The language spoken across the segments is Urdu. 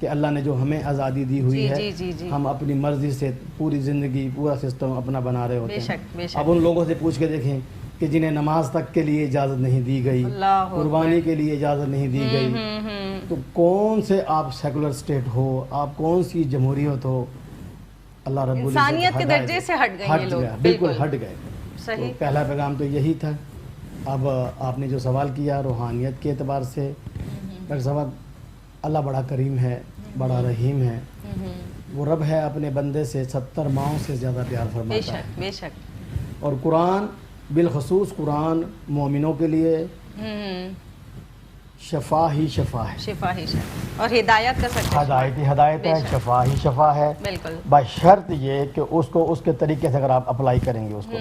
کہ اللہ نے جو ہمیں آزادی دی ہوئی جی ہے جی جی جی ہم اپنی مرضی سے پوری زندگی پورا سسٹم اپنا بنا رہے ہوتے بے ہیں. شک بے شک. اب ان لوگوں سے پوچھ کے دیکھیں کہ جنہیں نماز تک کے لیے اجازت نہیں دی گئی, اللہ قربانی کے لیے اجازت نہیں دی گئی, تو کون سے آپ سیکولر اسٹیٹ ہو, آپ کون سی جمہوریت ہو. اللہ رب العزت انسانیت کے درجے سے ہٹ گئے یہ لوگ, بالکل ہٹ گئے. صحیح. تو پہلا پیغام تو یہی تھا. اب آپ نے جو سوال کیا روحانیت کے اعتبار سے, ڈاکٹر صاحب اللہ بڑا کریم ہے, بڑا رحیم ہے. وہ رب ہے اپنے بندے سے 70 ماہوں سے زیادہ پیار بے فرماتا ہے. شک بے شک. اور قرآن بالخصوص قرآن مومنوں کے لیے شفا ہی شفا ہے, شفا ہی شفا, اور ہدایت کا سچا ہدایت ہی ہدایت ہے, شفا ہی شفا ہے. بالکل بشرط یہ کہ اس کو اس کے طریقے سے اگر آپ اپلائی کریں گے اس کو,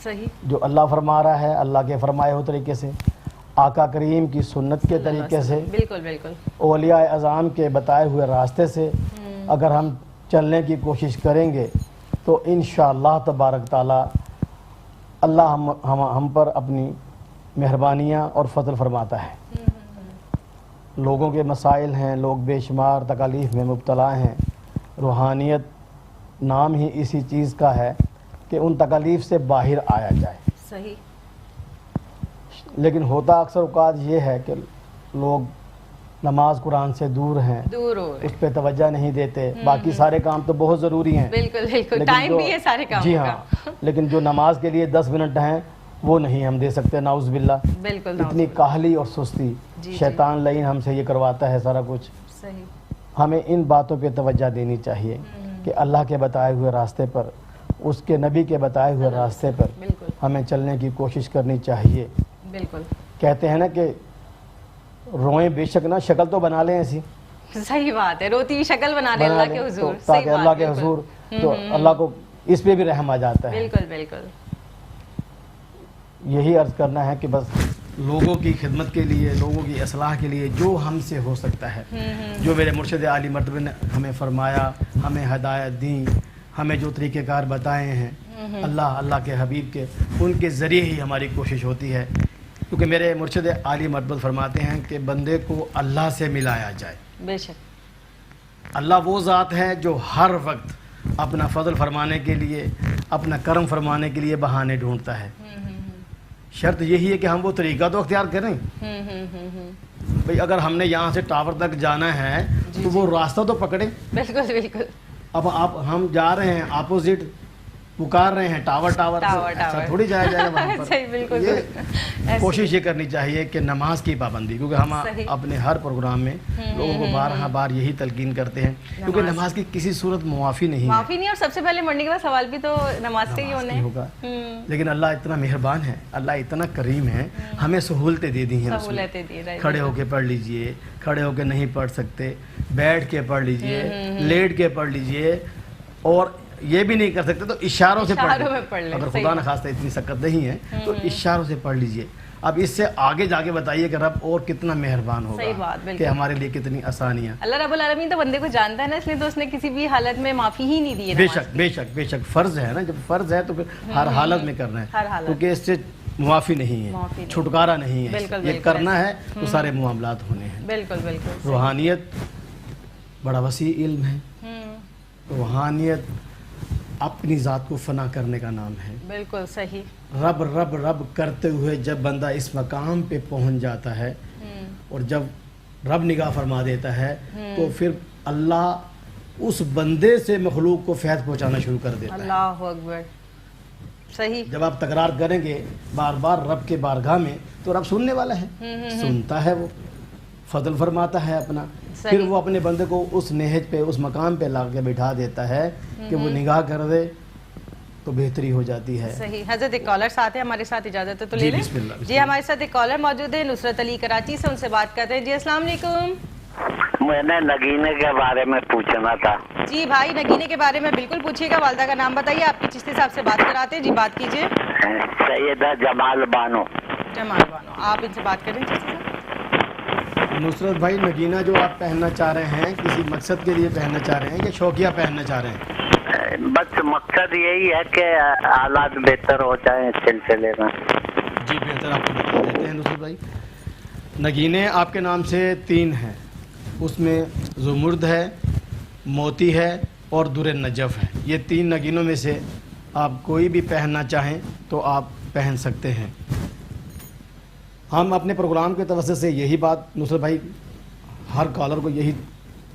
صحیح. جو اللہ فرما رہا ہے اللہ کے فرمائے ہوئے طریقے سے, آقا کریم کی سنت کے طریقے سے, بالکل بالکل اولیاء اعظام کے بتائے ہوئے راستے سے اگر ہم چلنے کی کوشش کریں گے تو انشاءاللہ تبارک تعالی اللہ ہم پر اپنی مہربانیاں اور فضل فرماتا ہے. لوگوں کے مسائل ہیں, لوگ بے شمار تکالیف میں مبتلا ہیں. روحانیت نام ہی اسی چیز کا ہے کہ ان تکالیف سے باہر آیا جائے. صحیح. لیکن ہوتا اکثر اوقات یہ ہے کہ لوگ نماز قرآن سے دور ہیں, دور ہو گئے, اس پہ توجہ نہیں دیتے. باقی سارے کام تو بہت ضروری ہیں, بالکل بالکل, ٹائم بھی ہے سارے کاموں جی کا. ہاں, لیکن جو نماز کے لیے 10 منٹ ہیں وہ نہیں ہم دے سکتے. نعوذ باللہ. بالکل اتنی کاہلی اور سستی, جی شیطان لعین ہم سے یہ کرواتا ہے سارا کچھ. صحیح. ہمیں ان باتوں پہ توجہ دینی چاہیے کہ اللہ کے بتائے ہوئے راستے پر, اس کے نبی کے بتائے ہوئے راستے پر بالکل ہمیں چلنے کی کوشش کرنی چاہیے. بالکل. کہتے ہیں نا کہ روئیں بے شک نہ, شکل تو بنا لیں ایسی, صحیح بات ہے, روتی ہوئی شکل بنا لیں اللہ کے حضور, تاکہ اللہ کے حضور تو اللہ کو اس پہ بھی رحم آ جاتا ہے. بالکل بالکل. یہی عرض کرنا ہے کہ بس لوگوں کی خدمت کے لیے, لوگوں کی اصلاح کے لیے جو ہم سے ہو سکتا ہے, جو میرے مرشد عالی مرتبہ نے ہمیں فرمایا, ہمیں ہدایت دی, ہمیں جو طریقہ کار بتائے ہیں اللہ کے حبیب کے, ان کے ذریعے ہی ہماری کوشش ہوتی ہے. کیونکہ میرے مرشد عالی مرتبہ فرماتے ہیں کہ بندے کو اللہ سے ملایا جائے. بے شک. اللہ وہ ذات ہے جو ہر وقت اپنا فضل فرمانے کے لیے, اپنا کرم فرمانے کے لیے بہانے ڈھونڈتا ہے. شرط یہی ہے کہ ہم وہ طریقہ تو اختیار کریں. بھئی اگر ہم نے یہاں سے ٹاور تک جانا ہے تو وہ راستہ تو پکڑیں. بالکل بالکل. اب ہم جا رہے ہیں اپوزٹ, پکار رہے ہیں ٹاور ایسا تھوڑی جایا جائے گا وہاں پر. صحیح, بالکل. یہ کوشش یہ کرنی چاہیے کہ نماز کی پابندی, کیونکہ ہم اپنے ہر پروگرام میں لوگوں کو بار یہی تلقین کرتے ہیں, کیونکہ نماز کی کسی صورت معافی نہیں ہے. اور سب سے پہلے مرنے کے بعد سوال بھی تو نماز کا ہی ہونا ہوگا. لیکن اللہ اتنا مہربان ہے, اللہ اتنا کریم ہے, ہمیں سہولتیں دے دی ہیں. کھڑے ہو کے پڑھ لیجئے, کھڑے ہو کے نہیں پڑھ سکتے بیٹھ کے پڑھ لیجئے, لیٹ کے پڑھ لیجئے, اور یہ بھی نہیں کر سکتے تو اشاروں سے پڑھ لیں. اگر خدا نخواستہ اتنی سکت نہیں ہے تو اشاروں سے پڑھ لیجئے. اب اس سے آگے جا کے بتائیے کہ رب اور کتنا مہربان ہوگا, کہ ہمارے لیے کتنی آسانیاں. اللہ رب العالمین تو بندے کو جانتا ہے نا, اس لیے تو اس نے کسی بھی حالت میں معافی ہی نہیں دی ہے. بے شک بے شک بے شک, فرض ہے نا, جب فرض ہے تو پھر ہر حالت میں کرنا ہے, کیونکہ اس سے معافی نہیں ہے, چھٹکارا نہیں ہے, یہ کرنا ہے تو سارے معاملات ہونے ہیں. بالکل بالکل. روحانیت بڑا وسیع علم ہے. روحانیت اپنی ذات کو فنا کرنے کا نام ہے. بالکل صحیح. رب رب رب کرتے ہوئے جب بندہ اس مقام پہ پہنچ جاتا ہے, اور جب رب نگاہ فرما دیتا ہے تو پھر اللہ اس بندے سے مخلوق کو فیض پہنچانا شروع کر دیتا ہے. اللہ اکبر. صحیح. جب آپ تکرار کریں گے بار بار رب کے بارگاہ میں تو رب سننے والا ہے, سنتا ہے, وہ فضل فرماتا ہے اپنا. پھر وہ اپنے بندے کو اس نہج پہ, اس مقام پہ لا کے بٹھا دیتا ہے کہ وہ نگاہ کر دے تو بہتری ہو جاتی ہے. صحیح. حضرت ایک کالر ساتھ ہے ہمارے ساتھ, اجازت ہے تو لے لیں. جی ہمارے ساتھ ایک کالر موجود ہے, نصرت علی کراچی سے, ان سے بات کرتے ہیں. جی السلام علیکم. میں نے نگینے کے بارے میں پوچھنا تھا. جی بھائی نگینے کے بارے میں بالکل پوچھیے گا. والدہ کا نام بتائیے, آپ کی چشتی صاحب سے بات کراتے ہیں. جی بات کیجیے. سیدہ جمال بانو. جمال بانو, آپ ان سے بات کریں چشتی صاحب. نصرت بھائی, نگینہ جو آپ پہننا چاہ رہے ہیں کسی مقصد کے لیے پہننا چاہ رہے ہیں یا شوقیہ پہننا چاہ رہے ہیں؟ بس مقصد یہی ہے کہ حالات بہتر ہو جائیں اس سلسلے میں. جی بہتر, آپ کو بتا دیتے ہیں نصرت بھائی. نگینے آپ کے نام سے 3 ہیں. اس میں زمرد ہے، موتی ہے اور در نجف ہے. یہ 3 نگینوں میں سے آپ کوئی بھی پہننا چاہیں تو آپ پہن سکتے ہیں. ہم اپنے پروگرام کے توسط سے یہی بات نصرت بھائی ہر کالر کو یہی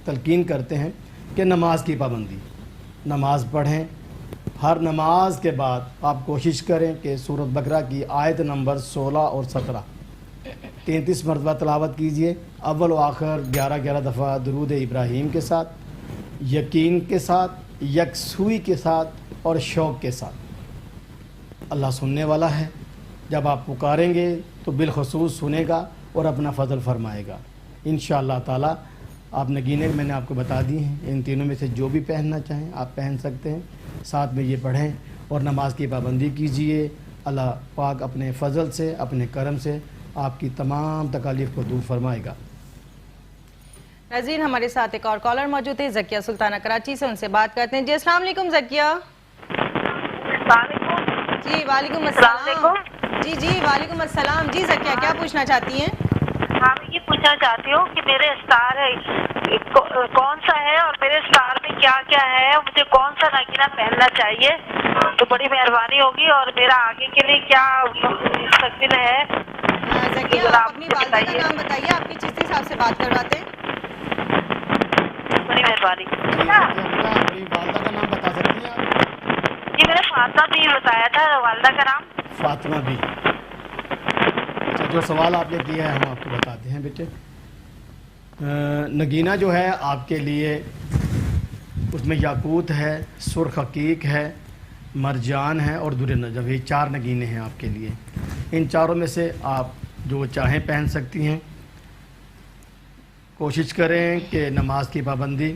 تلقین کرتے ہیں کہ نماز کی پابندی، نماز پڑھیں. ہر نماز کے بعد آپ کوشش کریں کہ سورۃ بقرہ کی آیت نمبر 16 اور 17 33 مرتبہ تلاوت کیجئے. اول و آخر 11 دفعہ درود ابراہیم کے ساتھ، یقین کے ساتھ، یکسوئی کے ساتھ اور شوق کے ساتھ. اللہ سننے والا ہے، جب آپ پکاریں گے تو بالخصوص سنے گا اور اپنا فضل فرمائے گا انشاءاللہ تعالی. آپ نگینے میں نے آپ کو بتا دی ہیں، ان تینوں میں سے جو بھی پہننا چاہیں آپ پہن سکتے ہیں. ساتھ میں یہ پڑھیں اور نماز کی پابندی کیجئے. اللہ پاک اپنے فضل سے، اپنے کرم سے آپ کی تمام تکالیف کو دور فرمائے گا. ناظرین ہمارے ساتھ ایک اور کالر موجود ہے، زکیہ سلطانہ کراچی سے، ان سے بات کرتے ہیں. جی السلام علیکم زکیہ. جی وعلیکم السلام. جی وعلیکم السلام. جی زکیہ کیا پوچھنا چاہتی ہیں؟ ہاں میں یہ پوچھنا چاہتی ہوں کہ میرے اسٹار ہے کون سا ہے اور میرے اسٹار میں کیا کیا ہے، مجھے کون سا نگینہ پہننا چاہیے تو بڑی مہربانی ہوگی، اور میرا آگے کے لیے کیا مستقبل ہے. زکیہ آپ اپنی والدہ کا نام بتائیے، آپ کی چشتی صاحب سے بات کرواتے ہیں. بڑی مہربانی. اپنی والدہ کا نام بتا سکتی ہیں آپ؟ یہ میں نے فاطمہ بھی بتایا تھا والدہ کا نام. فاطمہ بھی. اچھا جو سوال آپ نے کیا ہے ہم آپ کو بتاتے ہیں بیٹے. نگینہ جو ہے آپ کے لیے اس میں یاقوت ہے، سرخ عقیق ہے، مرجان ہے اور در نجف. یہ 4 نگینے ہیں آپ کے لیے. ان چاروں میں سے آپ جو چاہیں پہن سکتی ہیں. کوشش کریں کہ نماز کی پابندی،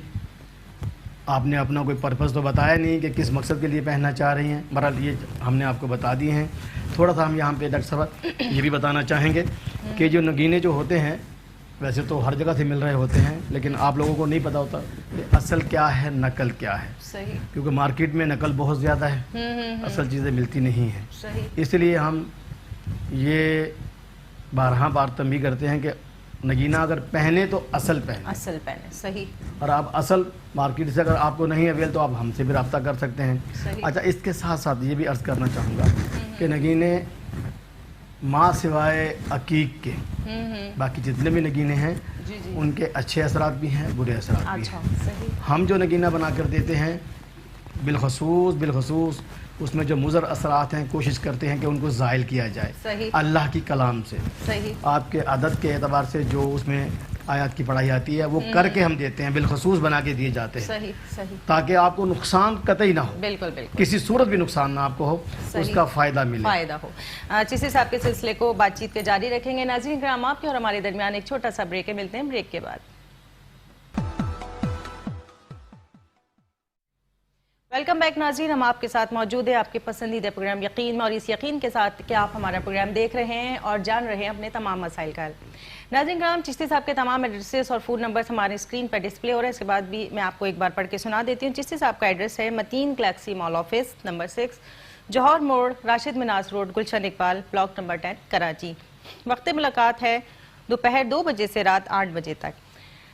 آپ نے اپنا کوئی پرپس تو بتایا نہیں کہ کس مقصد کے لیے پہننا چاہ رہی ہیں. بہرحال یہ ہم نے آپ کو بتا دیے ہیں. تھوڑا سا ہم یہاں پہ ڈاکٹر صاحب یہ بھی بتانا چاہیں گے کہ جو نگینے جو ہوتے ہیں ویسے تو ہر جگہ سے مل رہے ہوتے ہیں، لیکن آپ لوگوں کو نہیں پتہ ہوتا کہ اصل کیا ہے، نقل کیا ہے. صحیح. کیونکہ مارکیٹ میں نقل بہت زیادہ ہے، اصل چیزیں ملتی نہیں ہیں. صحیح. اس لیے ہم یہ بار تنبیہ کرتے ہیں کہ نگینہ اگر پہنے تو اصل پہنے. اصل پہنے. صحیح. اور آپ اصل مارکیٹ سے اگر آپ کو نہیں اویل تو آپ ہم سے بھی رابطہ کر سکتے ہیں. صحیح. اچھا اس کے ساتھ ساتھ یہ بھی عرض کرنا چاہوں گا کہ نگینے ماں سوائے عقیق کے باقی جتنے بھی نگینے ہیں ان کے اچھے اثرات بھی ہیں، برے اثرات بھی ہیں. صحیح. ہم جو نگینہ بنا کر دیتے ہیں بالخصوص اس میں جو مضر اثرات ہیں کوشش کرتے ہیں کہ ان کو زائل کیا جائے. صحیح. اللہ کی کلام سے، صحیح. آپ کے عدد کے اعتبار سے جو اس میں آیات کی پڑھائی آتی ہے وہ کر کے ہم دیتے ہیں، بالخصوص بنا کے دیے جاتے ہیں. صحیح. صحیح. تاکہ آپ کو نقصان قطعی نہ ہو، بالکل بالکل کسی صورت بھی نقصان نہ آپ کو ہو، اس کا فائدہ ملے. فائدہ ہو. چشتی صاحب کے سلسلے کو بات چیت کے جاری رکھیں گے. ناظرین کرام آپ کے اور ہمارے درمیان ایک چھوٹا سا بریک ہے، ملتے ہیں بریک کے بعد. ویلکم بیک ناظرین، ہم آپ کے ساتھ موجود ہیں آپ کے پسندیدہ پروگرام یقین میں، اور اس یقین کے ساتھ کہ آپ ہمارا پروگرام دیکھ رہے ہیں اور جان رہے ہیں اپنے تمام مسائل کا حل. ناظرین کرام چشتی صاحب کے تمام ایڈریسز اور فون نمبرز ہمارے اسکرین پر ڈسپلے ہو رہے ہیں. اس کے بعد بھی میں آپ کو ایک بار پڑھ کے سنا دیتی ہوں. چشتی صاحب کا ایڈریس ہے متین گلیکسی مال آفس نمبر 6 جوہر موڑ Rashid مناز road Gulshan Iqbal block number 10 Karachi. وقت ملاقات ہے دوپہر 2 بجے سے رات 8 بجے تک.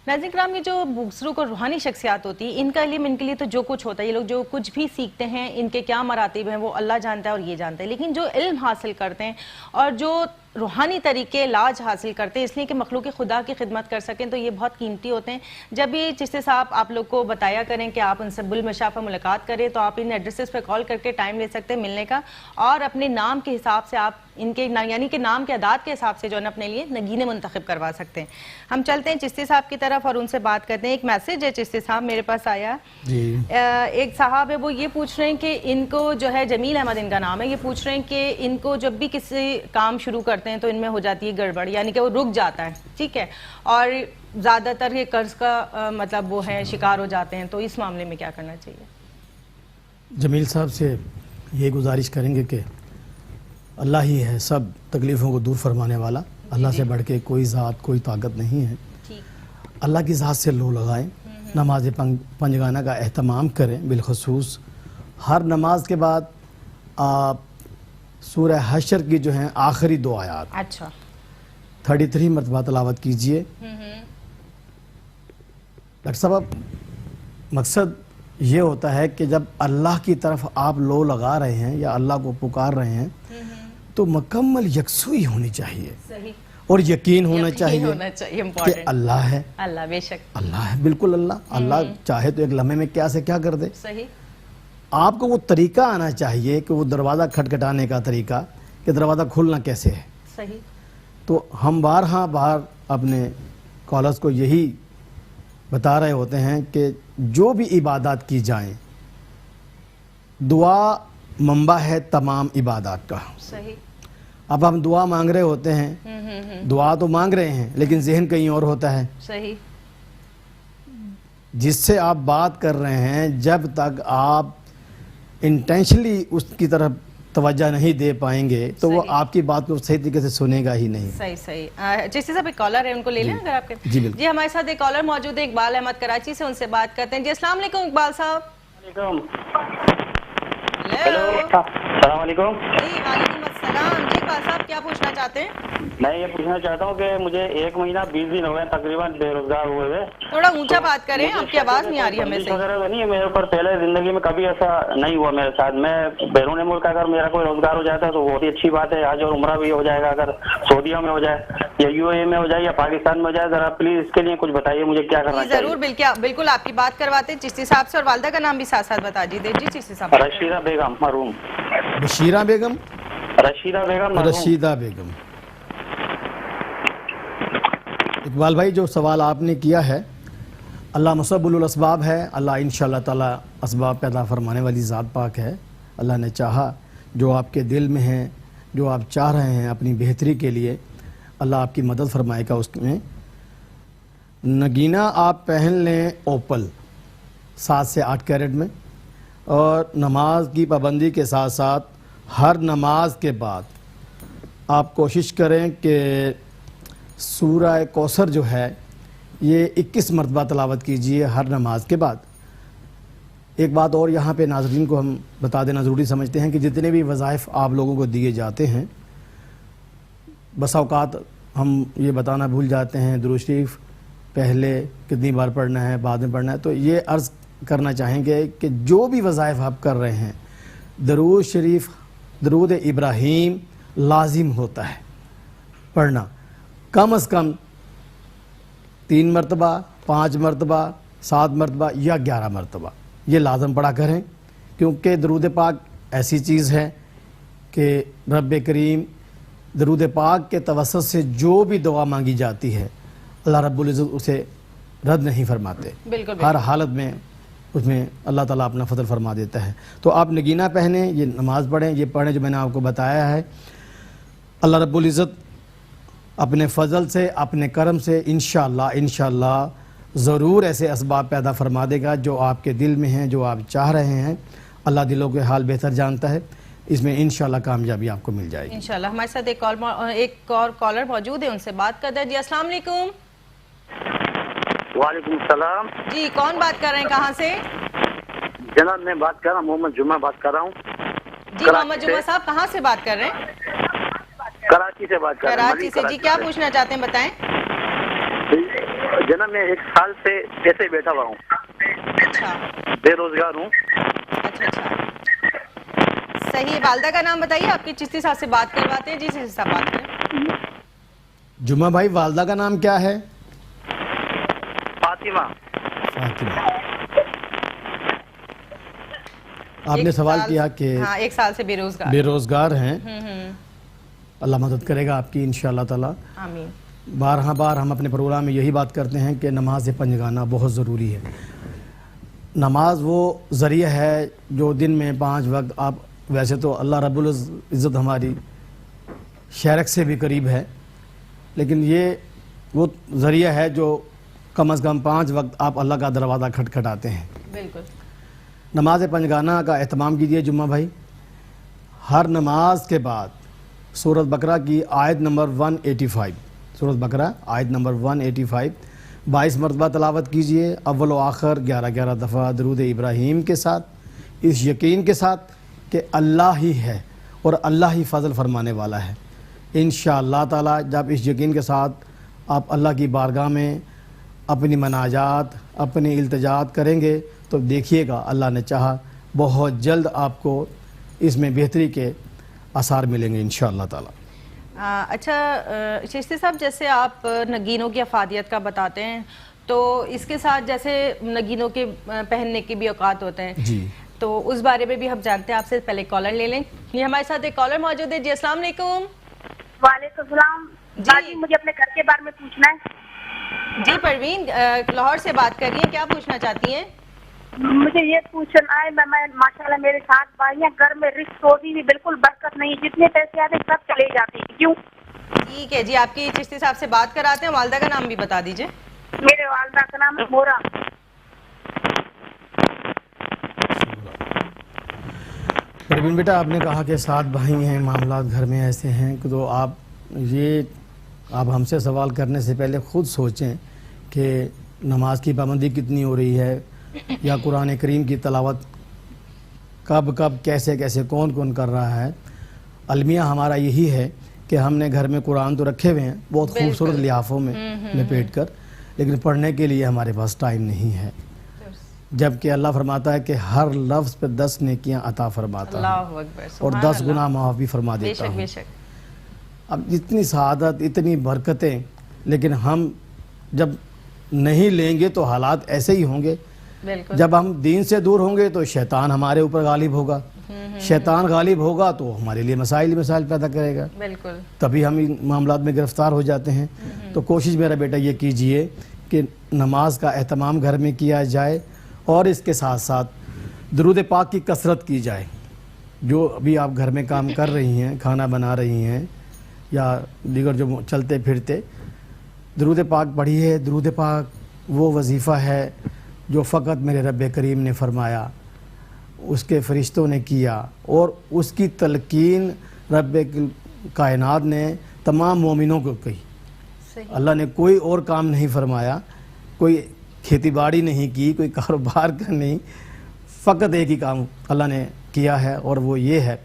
ناظرین کرام یہ جو بزرگ اور روحانی شخصیات ہوتی ہیں ان کا علم ان کے لیے تو جو کچھ ہوتا ہے، یہ لوگ جو کچھ بھی سیکھتے ہیں ان کے کیا مراتب ہیں وہ اللہ جانتا ہے اور یہ جانتا ہے. لیکن جو علم حاصل کرتے ہیں اور جو روحانی طریقے علاج حاصل کرتے ہیں اس لیے کہ مخلوق خدا کی خدمت کر سکیں تو یہ بہت قیمتی ہوتے ہیں. جب بھی چشتی صاحب آپ لوگ کو بتایا کریں کہ آپ ان سے بالمشافہ ملاقات کریں تو آپ ان ایڈریسز پہ کال کر کے ٹائم لے سکتے ہیں ملنے کا، اور اپنے نام کے حساب سے آپ ان کے یعنی کہ نام کے اعداد کے حساب سے جو ہے اپنے لیے نگینے منتخب کروا سکتے ہیں. ہم چلتے ہیں چشتی صاحب کی طرف اور ان سے بات کرتے ہیں. ایک میسج ہے چشتی صاحب میرے پاس آیا. ایک صاحب ہے وہ یہ پوچھ رہے ہیں کہ ان کو جو ہے جمیل احمد ان کا نام ہے، یہ پوچھ رہے ہیں کہ ان کو جب بھی کسی کام شروع کرتے ہیں تو ان میں ہو جاتی ہے گڑبڑ، یعنی کہ وہ رک جاتا ہے، ٹھیک ہے، اور زیادہ تر یہ قرض کا مطلب وہ ہے شکار ہو جاتے ہیں. تو اس معاملے میں کیا کرنا چاہیے؟ جمیل صاحب سے یہ گزارش کریں گے کہ اللہ ہی ہے سب تکلیفوں کو دور فرمانے والا. اللہ سے بڑھ کے کوئی ذات کوئی طاقت نہیں ہے. اللہ کی ذات سے لو لگائیں، نماز پنجگانہ کا اہتمام کریں. بالخصوص ہر نماز کے بعد آپ سورہ حشر کی جو ہیں آخری 2 آیات 33 مرتبہ تلاوت کیجئے. ڈاکٹر صاحب مقصد یہ ہوتا ہے کہ جب اللہ کی طرف آپ لو لگا رہے ہیں یا اللہ کو پکار رہے ہیں تو مکمل یکسوئی ہونی چاہیے صحیح اور یقین ہونا چاہیے کہ امپورٹنٹ اللہ ہے، اللہ بے شک اللہ ہے، بالکل اللہ چاہے تو ایک لمحے میں کیا سے کیا کر دے۔ صحیح آپ کو وہ طریقہ آنا چاہیے کہ وہ دروازہ کھٹکھٹانے کا طریقہ کہ دروازہ کھولنا کیسے ہے۔ صحیح تو ہم باہر اپنے کالرز کو یہی بتا رہے ہوتے ہیں کہ جو بھی عبادات کی جائیں، دعا منبع ہے تمام عبادات کا۔ صحیح اب ہم دعا مانگ رہے ہوتے ہیں، دعا تو مانگ رہے ہیں لیکن ذہن کہیں اور ہوتا ہے۔ صحیح جس سے آپ بات کر رہے ہیں جب تک آپ انٹینشنلی اس کی طرف توجہ نہیں دے پائیں گے تو وہ صحیح۔ آپ کی بات کو صحیح طریقے سے سنے گا ہی نہیں۔ صحیح جیسے صاحب ایک کالر ہے، ان کو لے لیں اگر آپ کے۔ جی بالکل۔ جی ہمارے ساتھ ایک کالر موجود ہے اقبال احمد کراچی سے، ان سے بات کرتے ہیں۔ جی السلام علیکم اقبال صاحب۔ ہیلو السلام علیکم۔ جی وعلیکم السلام۔ جی اقبال صاحب کیا پوچھنا چاہتے ہیں؟ میں یہ پوچھنا چاہتا ہوں کہ مجھے 1 مہینہ 20 دن ہو گئے تقریباً بے روزگار ہوئے ہوئے۔ تھوڑا اونچا بات کریں، آپ کی آواز نہیں آ رہی ہمیں صحیح۔ وغیرہ نہیں ہے میرے اوپر، پہلے زندگی میں کبھی ایسا نہیں ہوا میرے ساتھ۔ میں بیرون ملک اگر میرا کوئی روزگار ہو جاتا ہے تو بہت ہی اچھی بات ہے، حج اور عمرہ بھی ہو جائے گا۔ اگر سعودیہ میں ہو جائے یا UAE میں ہو جائے یا پاکستان میں ہو جائے، ذرا پلیز اس کے لیے کچھ بتائیے مجھے کیا کرنا جی چاہیے۔ ضرور، بالکل آپ کی بات کرواتے ہیں چشتی صاحب سے، اور والدہ کا نام بھی ساتھ ساتھ بتا دیجیے۔ جی چشتی صاحب۔ رشیدہ بیگم مرحوم۔ بشیرہ بیگم، رشیدہ بیگم مرحوم۔ رشیدہ بیگم۔ اقبال بھائی جو سوال آپ نے کیا ہے، اللہ مسبب الاسباب ہے، اللہ انشاءاللہ تعالی اسباب پیدا فرمانے والی ذات پاک ہے۔ اللہ نے چاہا جو آپ کے دل میں ہیں، جو آپ چاہ رہے ہیں اپنی بہتری کے لیے، اللہ آپ کی مدد فرمائے گا اس میں۔ نگینہ آپ پہن لیں اوپل 7 سے 8 کیرٹ میں، اور نماز کی پابندی کے ساتھ ساتھ ہر نماز کے بعد آپ کوشش کریں کہ سورہ کوثر جو ہے یہ 21 مرتبہ تلاوت کیجئے ہر نماز کے بعد۔ ایک بات اور یہاں پہ ناظرین کو ہم بتا دینا ضروری سمجھتے ہیں کہ جتنے بھی وظائف آپ لوگوں کو دیے جاتے ہیں، بس اوقات ہم یہ بتانا بھول جاتے ہیں درود شریف پہلے کتنی بار پڑھنا ہے، بعد میں پڑھنا ہے، تو یہ عرض کرنا چاہیں گے کہ جو بھی وظائف آپ کر رہے ہیں، درود شریف، درود ابراہیم لازم ہوتا ہے پڑھنا، کم از کم 3 مرتبہ، 5 مرتبہ، 7 مرتبہ یا 11 مرتبہ یہ لازم پڑھا کریں، کیونکہ درود پاک ایسی چیز ہے کہ رب کریم درود پاک کے توسط سے جو بھی دعا مانگی جاتی ہے اللہ رب العزت اسے رد نہیں فرماتے، بالکل ہر حالت میں اس میں اللہ تعالیٰ اپنا فضل فرما دیتا ہے۔ تو آپ نگینہ پہنیں، یہ نماز پڑھیں، یہ پڑھیں جو میں نے آپ کو بتایا ہے۔ اللہ رب العزت اپنے فضل سے، اپنے کرم سے انشاءاللہ ضرور ایسے اسباب پیدا فرما دے گا جو آپ کے دل میں ہیں، جو آپ چاہ رہے ہیں۔ اللہ دلوں کے حال بہتر جانتا ہے، اس میں انشاءاللہ کامیابی آپ کو مل جائے گی۔ انشاءاللہ۔ ہمارے ساتھ ایک اور کالر موجود ہے، ان سے بات کرتے ہیں۔ جی السلام علیکم۔ وعلیکم السلام جی کون بات کر رہے ہیں، کہاں سے؟ جناب، میں بات کر رہا ہوں، محمد جمعہ بات کر رہا ہوں جی محمد جمعہ صاحب کہاں سے بات کر رہے ہیں؟ کراچی سے بات کر رہا ہوں۔ کراچی سے۔ جی کیا پوچھنا چاہتے ہیں، بتائیں۔ جناب میں 1 سال سے ایسے ہی بیٹھا ہوا ہوں، اچھا بے روزگار ہوں۔ اچھا صحیح۔ والدہ کا نام بتائیے، آپ کی چشتی صاحب سے بات کرواتے ہیں۔ جی چشتی صاحب بات کریں۔ جمعہ بھائی والدہ کا نام کیا ہے؟ فاطمہ۔ فاطمہ۔ آپ نے سوال کیا کہ ہاں 1 سال سے بے روزگار ہیں، اللہ مدد کرے گا آپ کی انشاءاللہ تعالی۔ آمین۔ بار ہم اپنے پروگرام میں یہی بات کرتے ہیں کہ نماز پنجگانہ بہت ضروری ہے۔ نماز وہ ذریعہ ہے جو دن میں 5 وقت، آپ ویسے تو اللہ رب العزت ہماری شرک سے بھی قریب ہے، لیکن یہ وہ ذریعہ ہے جو کم از کم 5 وقت آپ اللہ کا دروازہ کھٹکھٹاتے ہیں۔ بالکل۔ نماز پنجگانہ کا اہتمام کیجیے جمعہ بھائی۔ ہر نماز کے بعد سورۃ بقرہ کی آیت نمبر 185، سورۃ بقرہ آیت نمبر 185 22 مرتبہ تلاوت کیجیے، اول و آخر 11 دفعہ درود ابراہیم کے ساتھ، اس یقین کے ساتھ کہ اللہ ہی ہے اور اللہ ہی فضل فرمانے والا ہے۔ انشاءاللہ تعالی جب اس یقین کے ساتھ آپ اللہ کی بارگاہ میں اپنی مناجات اپنی التجاات کریں گے تو دیکھیے گا اللہ نے چاہا بہت جلد آپ کو اس میں بہتری کے آثار ملیں گے انشاءاللہ تعالی۔ اچھا چشتی صاحب، جیسے آپ نگینوں کی افادیت کا بتاتے ہیں تو اس کے ساتھ جیسے نگینوں کے پہننے کے بھی اوقات ہوتے ہیں جی، تو اس بارے میں بھی ہم جانتے ہیں۔ آپ سے پہلے کالر لے لیں۔ یہ ہمارے ساتھ ایک کالر موجود ہے۔ جی السلام علیکم۔ وعلیکم السلام جی۔ باجی، مجھے اپنے گھر کے بارے میں پوچھنا ہے۔ جی پروین لاہور سے بات کر رہی ہیں، کیا پوچھنا چاہتی ہیں؟ مجھے یہ پوچھنا ہے، میں ماشاءاللہ میرے 7 بھائی ہیں، گھر میں رزق روزی بھی بالکل برکت نہیں، جتنے پیسے آتے سب چلے جاتے ہیں، کیوں؟ ٹھیک ہے جی، آپ کی چشتی صاحب سے بات کراتے ہیں۔ والدہ کا نام بھی بتا دیجئے۔ میرے والدہ کا نام ہے مورا۔ پروین بیٹا، آپ نے کہا کہ 7 بھائی ہیں، معاملات گھر میں ایسے ہیں کہ تو آپ ہم سے سوال کرنے سے پہلے خود سوچیں کہ نماز کی پابندی کتنی ہو رہی ہے، یا قرآن کریم کی تلاوت کب کیسے کون کر رہا ہے۔ المیہ ہمارا یہی ہے کہ ہم نے گھر میں قرآن تو رکھے ہوئے ہیں بہت خوبصورت لحافوں میں لپیٹ کر، لیکن پڑھنے کے لیے ہمارے پاس ٹائم نہیں ہے، جبکہ اللہ فرماتا ہے کہ ہر لفظ پہ 10 نیکیاں عطا فرماتا اللہ ہوں اکبر، اور سبحان 10 اللہ۔ گناہ معاف بھی فرما بے دیتا شک ہوں۔ بے شک۔ اب اتنی سعادت، اتنی برکتیں، لیکن ہم جب نہیں لیں گے تو حالات ایسے ہی ہوں گے۔ بالکل جب ہم دین سے دور ہوں گے تو شیطان ہمارے اوپر غالب ہوگا، شیطان غالب ہوگا تو ہمارے لیے مسائل پیدا کرے گا، بالکل تبھی ہم ان معاملات میں گرفتار ہو جاتے ہیں۔ تو کوشش میرا بیٹا یہ کیجئے کہ نماز کا اہتمام گھر میں کیا جائے، اور اس کے ساتھ ساتھ درود پاک کی کثرت کی جائے۔ جو ابھی آپ گھر میں کام کر رہی ہیں، کھانا بنا رہی ہیں یا دیگر جو چلتے پھرتے، درود پاک پڑھیے۔ درود پاک وہ وظیفہ ہے جو فقط میرے رب کریم نے فرمایا، اس کے فرشتوں نے کیا، اور اس کی تلقین رب کائنات نے تمام مومنوں کو کہی۔ صحیح۔ اللہ نے کوئی اور کام نہیں فرمایا، کوئی کھیتی باڑی نہیں کی، کوئی کاروبار کا نہیں، فقط ایک ہی کام اللہ نے کیا ہے، اور وہ یہ ہے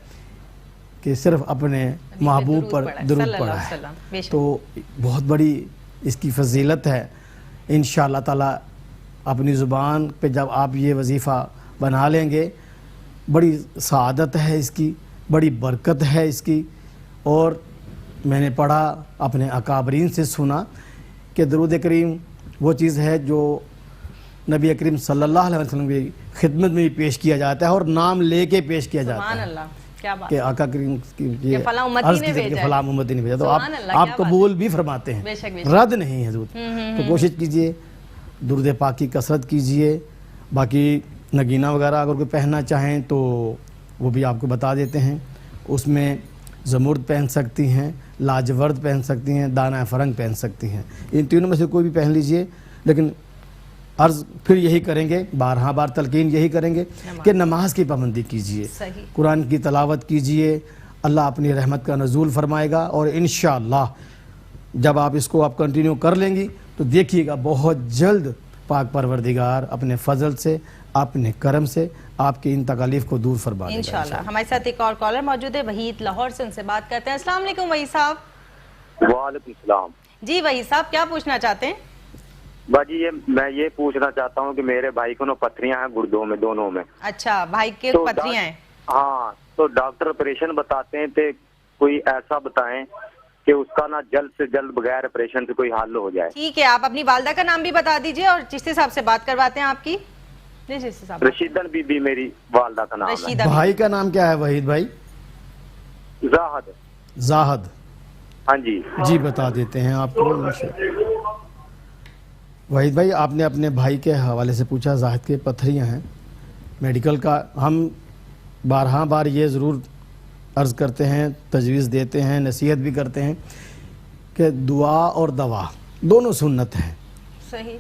کہ صرف اپنے محبوب پر درود پڑھا ہے۔ تو بہت بڑی اس کی فضیلت ہے۔ انشاءاللہ تعالی اپنی زبان پہ جب آپ یہ وظیفہ بنا لیں گے، بڑی سعادت ہے اس کی، بڑی برکت ہے اس کی۔ اور میں نے پڑھا، اپنے اکابرین سے سنا کہ درود کریم وہ چیز ہے جو نبی کریم صلی اللہ علیہ وسلم کی خدمت میں بھی پیش کیا جاتا ہے، اور نام لے کے پیش کیا جاتا سبحان ہے اللہ، کیا بات کہ آقا کریم کی یہ فلاں امتی عرض نے کی بھیجا کہ ہے۔ فلاں امتی نے بھیجا، تو سبحان اللہ، آپ کیا بات قبول بھی فرماتے ہیں، بے شک بے شک۔ رد نہیں ہے حضور۔ تو کوشش کیجئے درود پاک کی کثرت کیجئے۔ باقی نگینہ وغیرہ اگر کوئی پہننا چاہیں تو وہ بھی آپ کو بتا دیتے ہیں۔ اس میں زمرد پہن سکتی ہیں، لاجورد پہن سکتی ہیں، دانہ فرنگ پہن سکتی ہیں، ان تینوں میں سے کوئی بھی پہن لیجئے، لیکن عرض پھر یہی کریں گے، بار تلقین یہی کریں گے کہ نماز کی پابندی کیجئے، صحیح۔ قرآن کی تلاوت کیجئے، اللہ اپنی رحمت کا نزول فرمائے گا، اور انشاءاللہ جب آپ اس کو کنٹینیو کر لیں گی تو دیکھیے گا بہت جلد پاک پروردگار اپنے فضل سے، اپنے کرم سے آپ کی ان تکالیف کو دور فرما دے گا انشاءاللہ۔ ہمارے ساتھ ایک اور کالر موجود ہے، وحید لاہور سے، ان سے بات کرتے ہیں۔ السلام علیکم وحید صاحب۔ وعلیکم السلام۔ جی وحید صاحب، کیا پوچھنا چاہتے ہیں؟ باجی میں یہ پوچھنا چاہتا ہوں کہ میرے بھائی کو پتھریاں ہیں گردوں میں، دونوں میں۔ اچھا، بھائی کے تو پتھریاں ہیں؟ ہاں، تو ڈاکٹر آپریشن بتاتے ہیں، تو کوئی ایسا بتائیں کہ اس کا نا جلد سے جلد بغیر آپریشن سے کوئی حل ہو جائے۔ ٹھیک ہے، آپ اپنی والدہ کا نام بھی بتا دیجئے اور چشتی صاحب سے بات کرواتے ہیں آپ کی۔ جی چشتی صاحب۔ رشیدن بی بی میری والدہ کا نام ہے۔ رشیدہ بھائی کا نام کیا ہے وحید بھائی؟ زاہد۔ زاہد؟ ہاں جی جی بتا دیتے ہیں آپ کو۔ وحید بھائی، آپ نے اپنے بھائی کے حوالے سے پوچھا، زاہد کے پتھریاں ہیں، میڈیکل کا ہم بار یہ ضرور عرض کرتے ہیں، تجویز دیتے ہیں، نصیحت بھی کرتے ہیں کہ دعا اور دوا دونوں سنت ہیں۔ صحیح۔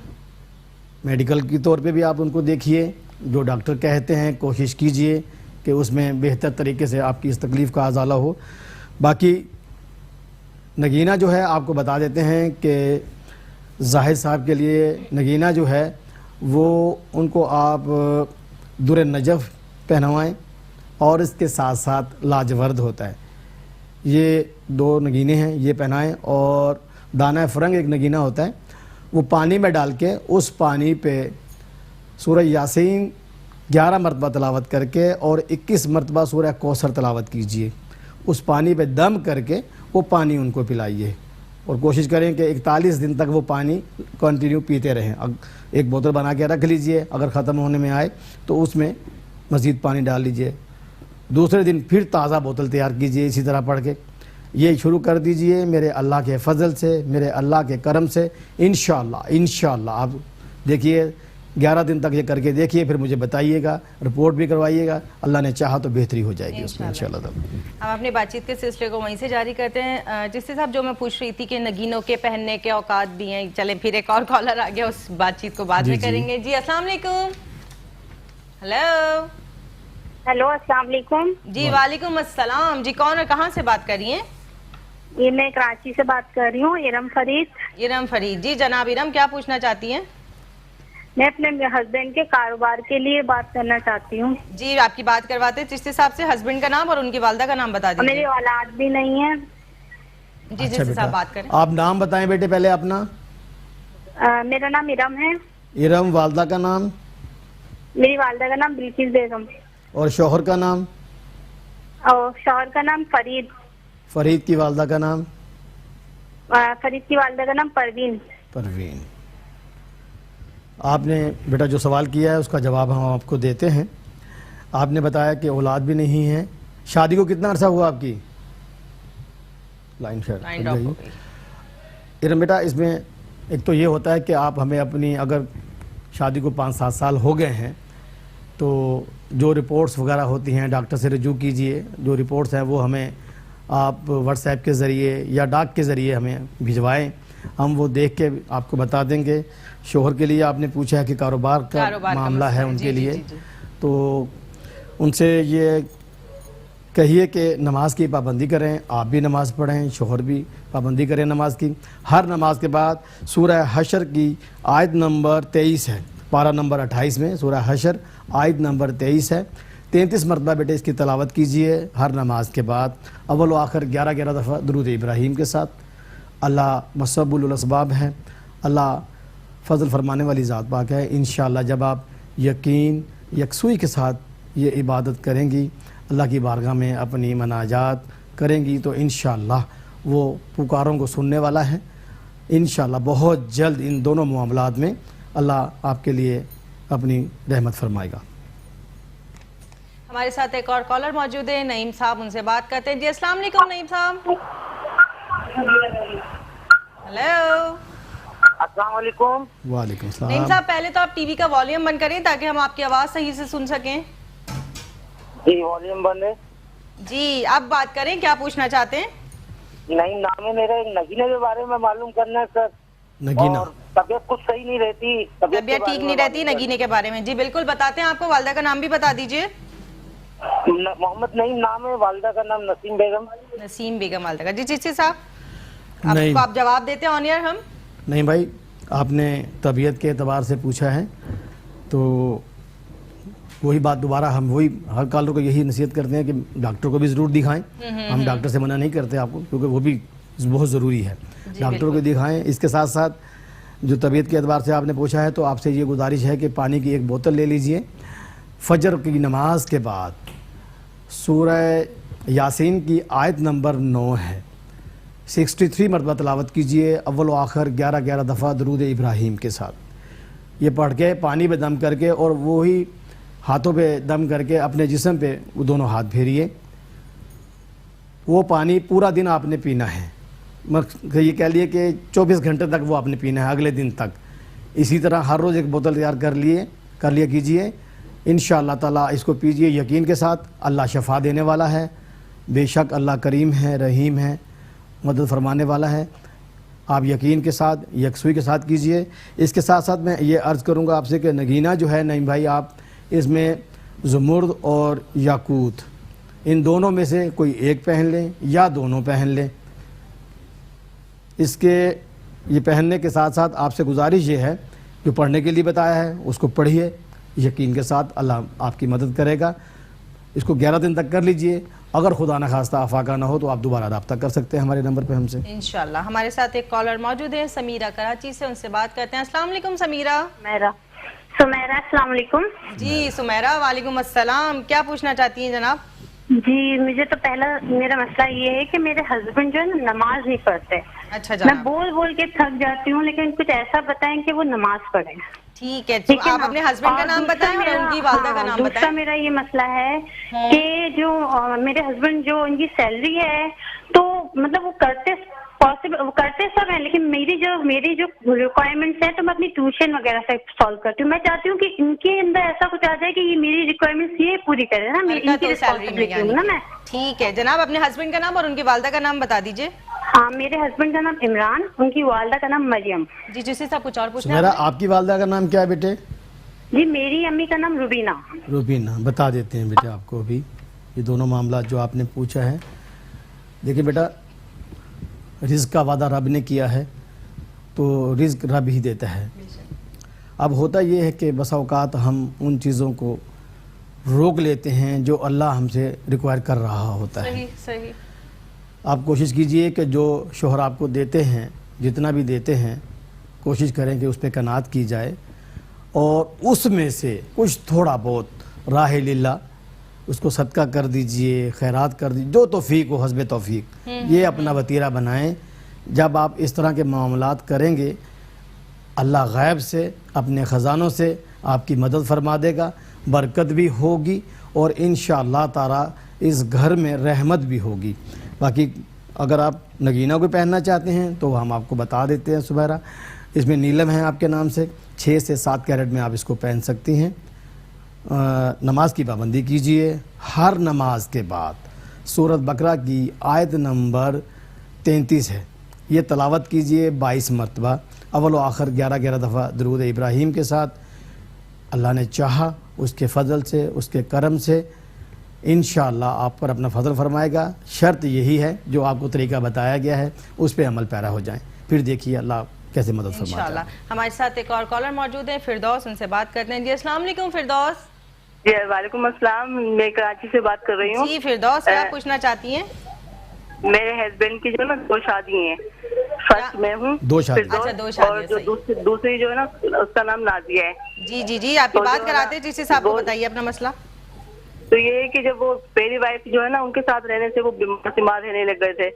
میڈیکل کی طور پہ بھی آپ ان کو دیکھیے، جو ڈاکٹر کہتے ہیں کوشش کیجئے کہ اس میں بہتر طریقے سے آپ کی اس تکلیف کا ازالہ ہو۔ باقی نگینہ جو ہے آپ کو بتا دیتے ہیں کہ زاہد صاحب کے لیے نگینہ جو ہے وہ ان کو آپ در نجف پہنوائیں، اور اس کے ساتھ ساتھ لاجورد ہوتا ہے، یہ 2 نگینے ہیں، یہ پہنائیں، اور دانہ فرنگ ایک نگینہ ہوتا ہے، وہ پانی میں ڈال کے اس پانی پہ سورہ یاسین 11 مرتبہ تلاوت کر کے اور 21 مرتبہ سورہ کوثر تلاوت کیجئے. اس پانی پہ دم کر کے وہ پانی ان کو پلائیے اور کوشش کریں کہ 41 دن تک وہ پانی کنٹینیو پیتے رہیں. ایک بوتل بنا کے رکھ لیجئے, اگر ختم ہونے میں آئے تو اس میں مزید پانی ڈال لیجئے. دوسرے دن پھر تازہ بوتل تیار کیجئے اسی طرح پڑھ کے. یہ شروع کر دیجئے. میرے اللہ کے فضل سے, میرے اللہ کے کرم سے انشاءاللہ آپ دیکھیے 11 دن تک یہ کر کے دیکھیے, پھر مجھے بتائیے گا, رپورٹ بھی کروائیے گا. اللہ نے چاہا تو بہتری ہو جائے گی اس میں انشاءاللہ تعالی. ہم اپنی بات چیت کے سلسلے کو وہیں سے جاری کرتے ہیں. جس سے صاحب جو میں پوچھ رہی تھی کہ نگینوں کے پہننے کے اوقات بھی ہیں, چلیں پھر ایک اور کالر آ گیا, اس بات چیت کو بعد میں کریں گے. جی السلام علیکم. ہیلو. ہیلو السلام علیکم. جی وعلیکم السلام. جی کون اور کہاں سے بات کر رہی ہیں؟ یہ میں کراچی سے بات کر رہی ہوں, ارم فرید. ارم فرید. جی جناب ارم, کیا پوچھنا چاہتی ہیں؟ میں اپنے ہسبینڈ کے کاروبار کے لیے بات کرنا چاہتی ہوں. جی آپ کی بات کرواتے ہیں چشتی صاحب سے. ہسبینڈ کا نام اور ان کی والدہ کا نام بتا دیجیے. میری اولاد بھی نہیں ہے. جی چشتی صاحب بات کریں. آپ نام بتائیں بیٹے پہلے اپنا. میرا نام ارم ہے. ارم. والدہ کا نام؟ میری والدہ کا نام بلقیس بیگم. اور شوہر کا نام؟ اور شوہر کا نام فرید. فرید کی والدہ کا نام؟ فرید کی والدہ کا نام پروین. پروین. آپ نے بیٹا جو سوال کیا ہے اس کا جواب ہم آپ کو دیتے ہیں. آپ نے بتایا کہ اولاد بھی نہیں ہے. شادی کو کتنا عرصہ ہوا آپ کی؟ لائن ڈراپ ہو گئی. ارم بیٹا اس میں ایک تو یہ ہوتا ہے کہ آپ ہمیں اپنی, اگر شادی کو 5-7 سال ہو گئے ہیں تو جو رپورٹس وغیرہ ہوتی ہیں ڈاکٹر سے رجوع کیجئے. جو رپورٹس ہیں وہ ہمیں آپ واٹس ایپ کے ذریعے یا ڈاک کے ذریعے ہمیں بھجوائیں, ہم وہ دیکھ کے آپ کو بتا دیں گے. شوہر کے لیے آپ نے پوچھا ہے کہ کاروبار کا معاملہ ہے ان کے لیے, تو ان سے یہ کہیے کہ نماز کی پابندی کریں. آپ بھی نماز پڑھیں, شوہر بھی پابندی کریں نماز کی. ہر نماز کے بعد سورہ حشر کی آیت نمبر 23 ہے, پارہ نمبر 28 میں سورہ حشر آیت نمبر 23 ہے. 33 مرتبہ بیٹے اس کی تلاوت کیجئے ہر نماز کے بعد. اول و آخر 11 دفعہ درود ابراہیم کے ساتھ. اللہ مسبب الاسباب ہے, اللہ فضل فرمانے والی ذات پاک ہے. انشاءاللہ جب آپ یقین یکسوئی کے ساتھ یہ عبادت کریں گی, اللہ کی بارگاہ میں اپنی مناجات کریں گی, تو انشاءاللہ وہ پکاروں کو سننے والا ہے. انشاءاللہ بہت جلد ان دونوں معاملات میں اللہ آپ کے لیے اپنی رحمت فرمائے گا. ہمارے ساتھ ایک اور کالر موجود ہے, نعیم صاحب, ان سے بات کرتے ہیں. جی السلام علیکم نعیم صاحب. ہیلو. السلام علیکم. وعلیکم السلام. نعیم صاحب پہلے تو آپ ٹی وی کا والیوم بند کریں تاکہ ہم آپ کی آواز صحیح سے سن سکیں. جی والیوم بند ہے. جی آپ بات کریں, کیا پوچھنا چاہتے ہیں؟ نہیں, نام ہے میرا, ایک نگینے کے بارے میں معلوم کرنا ہے سر. نگینہ. اور طبیعت کچھ صحیح نہیں رہتی. طبیعت ٹھیک نہیں رہتی نگینے کے بارے میں. جی بالکل بتاتے ہیں آپ کو. والدہ کا نام بھی بتا دیجئے. محمد نعیم نام ہے, والدہ کا نام نسیم بیگم. نسیم بیگم والدہ کا. جی چشتی صاحب نہیں. آپ جواب دیتے ہیں آن ایئر ہم. نہیں بھائی, آپ نے طبیعت کے اعتبار سے پوچھا ہے تو وہی بات دوبارہ ہم وہی ہر کالر کو یہی نصیحت کرتے ہیں کہ ڈاکٹر کو بھی ضرور دکھائیں. ہم ڈاکٹر سے منع نہیں کرتے آپ کو, کیونکہ وہ بھی بہت ضروری ہے. ڈاکٹر کو دکھائیں. اس کے ساتھ ساتھ جو طبیعت کے اعتبار سے آپ نے پوچھا ہے تو آپ سے یہ گزارش ہے کہ پانی کی ایک بوتل لے لیجئے. فجر کی نماز کے بعد سورہ یاسین کی آیت نمبر 9 ہے, 63 مرتبہ تلاوت کیجئے اول و آخر 11 دفعہ درود ابراہیم کے ساتھ. یہ پڑھ کے پانی پہ دم کر کے اور وہی ہاتھوں پہ دم کر کے اپنے جسم پہ وہ دونوں ہاتھ پھیریے. وہ پانی پورا دن آپ نے پینا ہے. یہ کہہ لیے کہ 24 گھنٹے تک وہ آپ نے پینا ہے, اگلے دن تک. اسی طرح ہر روز ایک بوتل تیار کر لیا کیجئے. انشاءاللہ تعالیٰ اس کو پیجئے یقین کے ساتھ. اللہ شفا دینے والا ہے, بے شک اللہ کریم ہے, رحیم ہے, مدد فرمانے والا ہے. آپ یقین کے ساتھ یکسوئی کے ساتھ کیجئے. اس کے ساتھ ساتھ میں یہ عرض کروں گا آپ سے کہ نگینہ جو ہے نعیم بھائی, آپ اس میں زمرد اور یاقوت ان دونوں میں سے کوئی ایک پہن لیں یا دونوں پہن لیں. اس کے یہ پہننے کے ساتھ ساتھ آپ سے گزارش یہ ہے, جو پڑھنے کے لیے بتایا ہے اس کو پڑھیے یقین کے ساتھ, اللہ آپ کی مدد کرے گا. اس کو 11 دن تک کر لیجئے. اگر خدا نخواستہ افاقہ نہ ہو تو آپ دوبارہ رابطہ کر سکتے ہیں ہمارے نمبر پہ ہم سے انشاءاللہ. ہمارے ساتھ ایک کالر موجود ہے سمیرہ کراچی سے، ان سے بات کرتے ہیں. السلام علیکم سمیرہ. سمیرہ السلام علیکم. جی سمیرہ وعلیکم السلام. کیا پوچھنا چاہتی ہیں جناب؟ جی مجھے تو پہلا میرا مسئلہ یہ ہے کہ میرے ہسبینڈ جو ہے نا نماز نہیں پڑھتے. اچھا میں جناب بول بول کے تھک جاتی ہوں، لیکن کچھ ایسا بتائیں کہ وہ نماز پڑھیں. ٹھیک ہے. تو آپ اپنے ہسبینڈ کا نام بتائیں اور ان کی والدہ کا نام دوسرا بتائیں. میرا یہ مسئلہ ہے کہ جو میرے ہسبینڈ جو ان کی سیلری ہے تو مطلب وہ کرتے سب ہیں، لیکن میری جو ریکوائرمنٹس ہیں تو میں اپنی ٹیوشن وغیرہ سے سالو کرتی ہوں. میں چاہتی ہوں کہ ان کے اندر ایسا کچھ آ جائے کہ یہ میری ریکوائرمنٹس یہ پوری کرے نا، ان کی رسپانسبلٹی ہوں نا میں. ٹھیک ہے جناب، اپنے ہسبینڈ کا نام اور ان کی والدہ کا نام بتا دیجیے. ہاں میرے ہسبینڈ کا نام عمران، ان کی والدہ کا نام مریم. جی جسی صاحب کچھ اور پوچھنا سمیرہ ہے؟ آپ کی والدہ کا نام کیا ہے بیٹے؟ جی میری امی کا نام روبینہ. روبینہ. بتا دیتے ہیں بیٹے آپ کو بھی یہ دونوں معاملات جو آپ نے پوچھا ہے. دیکھیں بیٹا، رزق کا وعدہ رب نے کیا ہے تو رزق رب ہی دیتا ہے. اب ہوتا یہ ہے کہ بسا اوقات ہم ان چیزوں کو روک لیتے ہیں جو اللہ ہم سے ریکوائر کر رہا ہوتا ہے. صحیح صحیح. آپ کوشش کیجئے کہ جو شوہر آپ کو دیتے ہیں، جتنا بھی دیتے ہیں، کوشش کریں کہ اس پہ قناعت کی جائے اور اس میں سے کچھ تھوڑا بہت راہ للہ اس کو صدقہ کر دیجئے، خیرات کر دیجئے، جو توفیق ہو حسب توفیق. یہ اپنا وتیرہ بنائیں. جب آپ اس طرح کے معاملات کریں گے اللہ غیب سے اپنے خزانوں سے آپ کی مدد فرما دے گا، برکت بھی ہوگی اور انشاءاللہ تعالی اس گھر میں رحمت بھی ہوگی. باقی اگر آپ نگینہ کو پہننا چاہتے ہیں تو ہم آپ کو بتا دیتے ہیں. سمیرہ اس میں نیلم ہے آپ کے نام سے، 6 سے 7 کیرٹ میں آپ اس کو پہن سکتی ہیں. نماز کی پابندی کیجئے. ہر نماز کے بعد سورۃ بقرہ کی آیت نمبر 33 ہے، یہ تلاوت کیجئے 22 مرتبہ، اول و آخر 11 دفعہ درود ابراہیم کے ساتھ. اللہ نے چاہا اس کے فضل سے، اس کے کرم سے انشاءاللہ آپ پر اپنا فضل فرمائے گا. شرط یہی ہے جو آپ کو طریقہ بتایا گیا ہے اس پہ عمل پیرا ہو جائیں، پھر دیکھیے اللہ کیسے مدد فرماتا انشاءاللہ. ہے. ہمارے ساتھ ایک اور کالر موجود ہے فردوس، ان سے بات کرتے ہیں. جی السلام علیکم فردوس. جی وعلیکم السلام، میں کراچی سے بات کر رہی ہوں. جی فردوس کیا پوچھنا چاہتی ہیں؟ میرے ہسبینڈ کی جو نا 2 شادی ہیں. فرسٹ میں ہوں 2 شادی. اچھا 2 اور شادی. جو دوسری جو ہے نا اس کا نام نازیہ ہے. جی جی جی آپ کی بات کراتے ہیں جس صاحب کو بتائیے اپنا مسئلہ. تو یہ ہے کہ جب وہ پہلی وائف جو ہے نا ان کے ساتھ رہنے سے وہ بیمار رہنے لگ گئے تھے،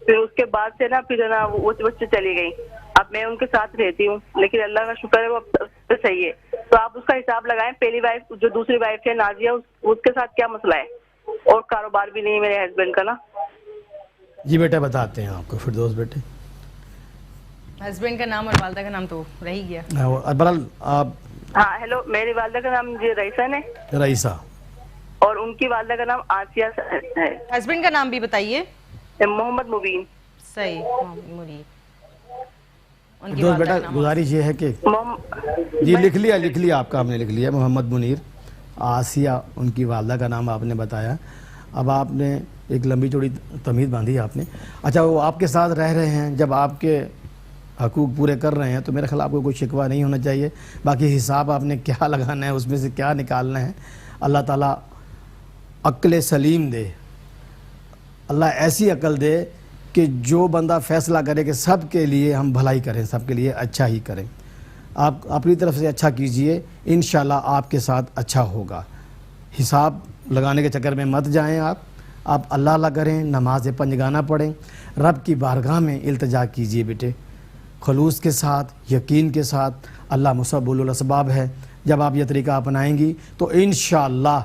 پھر اس کے بعد سے نا پھر نا وہ بچے چلی گئی. اب میں ان کے ساتھ رہتی ہوں لیکن اللہ کا شکر ہے وہ اب صحیح ہے. تو آپ اس کا حساب لگائیں، پہلی وائف جو دوسری وائف ہے نازیہ اس کے ساتھ کیا مسئلہ ہے، اور کاروبار بھی نہیں ہے میرے ہسبینڈ کا نا. جی بیٹا بتاتے ہیں آپ کو فردوس بیٹے. ہسبینڈ کا نام اور والدہ کا نام تو رہ ہی گیا. برحال آپ ہاں ہیلو، میری والدہ کا نام جی رئیسہ ہے رئیسہ اور ان کی والدہ کا نام آسیہ ہے. ہسبینڈ کا نام بھی بتائیے. محمد مبین. صحیح مرید. ان کی فردوس والدہ بیٹا کا نام گزارش یہ ہے کہ جی لکھ لیا آپ کا، ہم نے لکھ لیا محمد منیر. آسیہ ان کی والدہ کا نام آپ نے بتایا. اب آپ نے ایک لمبی چوڑی تمہید باندھی آپ نے. اچھا وہ آپ کے ساتھ رہ رہے ہیں، جب آپ کے حقوق پورے کر رہے ہیں تو میرے خیال آپ کو کوئی شکوہ نہیں ہونا چاہیے. باقی حساب آپ نے کیا لگانا ہے، اس میں سے کیا نکالنا ہے، اللہ تعالیٰ عقل سلیم دے. اللہ ایسی عقل دے کہ جو بندہ فیصلہ کرے کہ سب کے لیے ہم بھلائی کریں، سب کے لیے اچھا ہی کریں. آپ اپنی طرف سے اچھا کیجئے، انشاءاللہ آپ کے ساتھ اچھا ہوگا. حساب لگانے کے چکر میں مت جائیں. آپ اللہ اللہ کریں، نماز 5 گانا پڑھیں، رب کی بارگاہ میں التجا کیجئے بیٹے خلوص کے ساتھ، یقین کے ساتھ. اللہ مسبب الاسباب ہے. جب آپ یہ طریقہ اپنائیں گی تو انشاءاللہ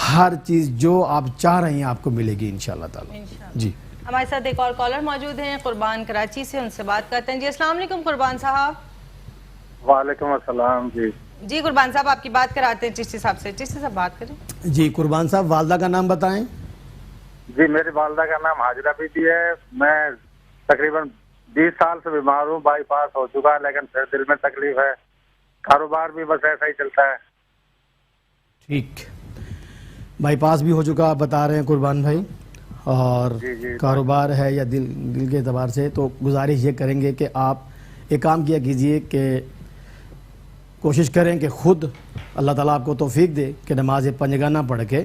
ہر چیز جو آپ چاہ رہی ہیں آپ کو ملے گی انشاءاللہ تعالی. جی ہمارے ساتھ ایک اور کالر موجود ہیں قربان کراچی سے، ان سے بات کرتے ہیں. جی السلام علیکم قربان صاحب. وعلیکم السلام. جی قربان صاحب آپ کی بات کراتے ہیں چشتی صاحب سے. چشتی صاحب بات کریں. جی قربان صاحب والدہ کا نام بتائیں. جی میری والدہ کا نام حاجرہ بی بی ہے. میں تقریباً 20 سال سے بیمار ہوں، بائی پاس ہو چکا ہے لیکن پھر دل میں تکلیف ہے. کاروبار بھی بس ایسا ہی چلتا ہے. ٹھیک، بائی پاس بھی ہو چکا آپ بتا رہے ہیں قربان بھائی، اور جی کاروبار ہے یا دل کے اعتبار سے تو گزارش یہ کریں گے کہ آپ ایک کام کیا کیجئے کہ کوشش کریں کہ خود اللہ تعالیٰ آپ کو توفیق دے کہ نماز 5 گانا پڑھ کے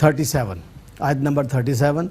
37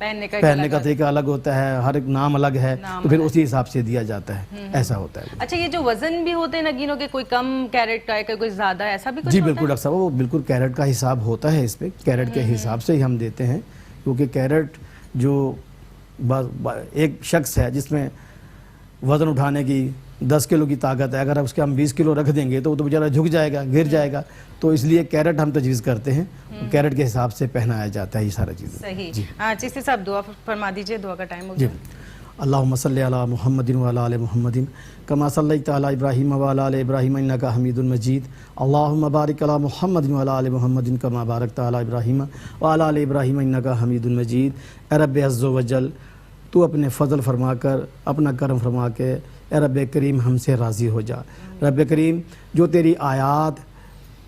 پہننے کا طریقہ الگ ہوتا ہے، ہر ایک نام الگ ہے، تو پھر اسی حساب سے دیا جاتا ہے، ایسا ہوتا ہے۔ اچھا، یہ جو وزن بھی ہوتے ہیں نگینوں کے، کوئی کم کیرٹ کا ہے، کوئی زیادہ ہے، ایسا بھی کچھ جی ہوتا ہے؟ بالکل ڈاکٹر صاحب، وہ بالکل کیرٹ کا حساب ہوتا ہے، اس پہ کیرٹ کے حساب سے ہی ہم دیتے ہیں، کیونکہ کیرٹ جو ایک شخص ہے جس میں وزن اٹھانے کی 10 کلو کی طاقت ہے، اگر اس کے ہم 20 کلو رکھ دیں گے تو وہ تو بیچارہ جھک جائے گا، گر جائے گا، تو اس لیے کیرٹ ہم تجویز کرتے ہیں، کیرٹ کے حساب سے پہنایا جاتا ہے یہ سارا چیز۔ صحیح۔ چشتی صاحب دعا فرما دیجئے، دعا کا ٹائم ہو جی، گیا۔ اللہم صلی علی محمد وعلی آل محمد کما صلیت علی ابراہیم وعلی آل ابراہیم انک حمید مجید، اللہم بارک علی محمد وعلی آل محمد کما بارکت علی ابراہیم وعلی آل ابراہیم انک حمید مجید۔ اے رب عز و جل، تو اپنے فضل فرما کر، اپنا کرم فرما کے اے رب کریم ہم سے راضی ہو جا۔ رب کریم، جو تیری آیات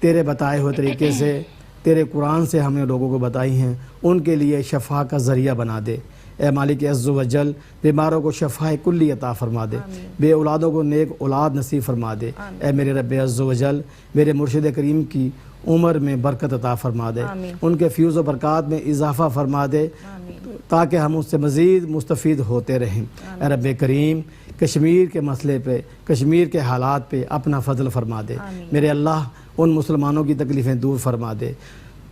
تیرے بتائے ہوئے طریقے سے تیرے قرآن سے ہم نے لوگوں کو بتائی ہیں، ان کے لیے شفا کا ذریعہ بنا دے۔ اے مالک عز و جل، بیماروں کو شفا کلی عطا فرما دے، بے اولادوں کو نیک اولاد نصیب فرما دے۔ اے میرے رب عز و جل، میرے مرشد کریم کی عمر میں برکت عطا فرما دے، ان کے فیوز و برکات میں اضافہ فرما دے، تاکہ ہم اس سے مزید مستفید ہوتے رہیں۔ اے رب کریم، کشمیر کے مسئلے پہ، کشمیر کے حالات پہ اپنا فضل فرما دے۔ میرے اللہ، ان مسلمانوں کی تکلیفیں دور فرما دے۔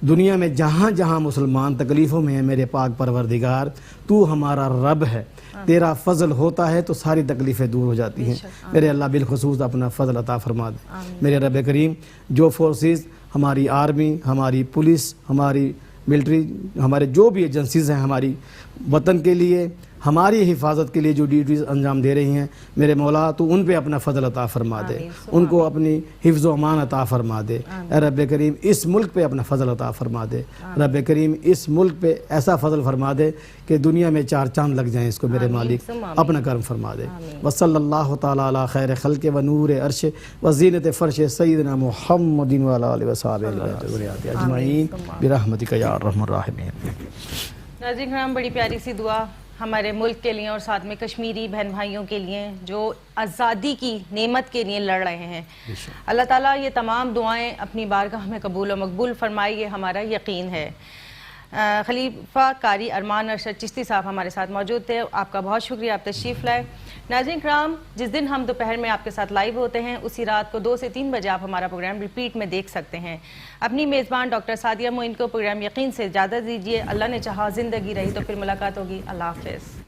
دنیا میں جہاں جہاں مسلمان تکلیفوں میں ہیں، میرے پاک پروردگار، تو ہمارا رب ہے، تیرا فضل ہوتا ہے تو ساری تکلیفیں دور ہو جاتی ہیں۔ میرے اللہ بالخصوص اپنا فضل عطا فرما دے۔ میرے رب کریم، جو فورسز، ہماری آرمی، ہماری پولیس، ہماری ملٹری، ہمارے جو بھی ایجنسیز ہیں ہماری وطن کے لیے، ہماری حفاظت کے لیے جو ڈیوٹیز انجام دے رہی ہیں، میرے مولا تو ان پہ اپنا فضل عطا فرما دے، ان کو اپنی حفظ و امان عطا فرما دے۔ اے رب کریم، اس ملک پہ اپنا فضل عطا فرما دے۔ رب کریم، اس ملک پہ ایسا فضل فرما دے کہ دنیا میں 4 چاند لگ جائیں اس کو، میرے مالک اپنا کرم فرما دے۔ وصلی اللہ تعالی علی خیر خلق و نور عرش و زینت فرش سیدنا محمد و علی آلہ و صحبہ اجمعین برحمتک یا ارحم الراحمین۔ ناظرین کرام، بڑی پیاری سی دعا ہمارے ملک کے لیے اور ساتھ میں کشمیری بہن بھائیوں کے لیے جو آزادی کی نعمت کے لیے لڑ رہے ہیں۔ اللہ تعالیٰ یہ تمام دعائیں اپنی بارگاہ میں قبول و مقبول فرمائے، یہ ہمارا یقین ہے۔ خلیفہ قاری ارمان ارشد چشتی صاحب ہمارے ساتھ موجود تھے، آپ کا بہت شکریہ، آپ تشریف لائے۔ ناظرین کرام، جس دن ہم دوپہر میں آپ کے ساتھ لائیو ہوتے ہیں، اسی رات کو 2 سے 3 بجے آپ ہمارا پروگرام ریپیٹ میں دیکھ سکتے ہیں۔ اپنی میزبان ڈاکٹر سعدیہ معین کو پروگرام یقین سے اجازت دیجیے۔ اللہ نے چاہا زندگی رہی تو پھر ملاقات ہوگی۔ اللہ حافظ۔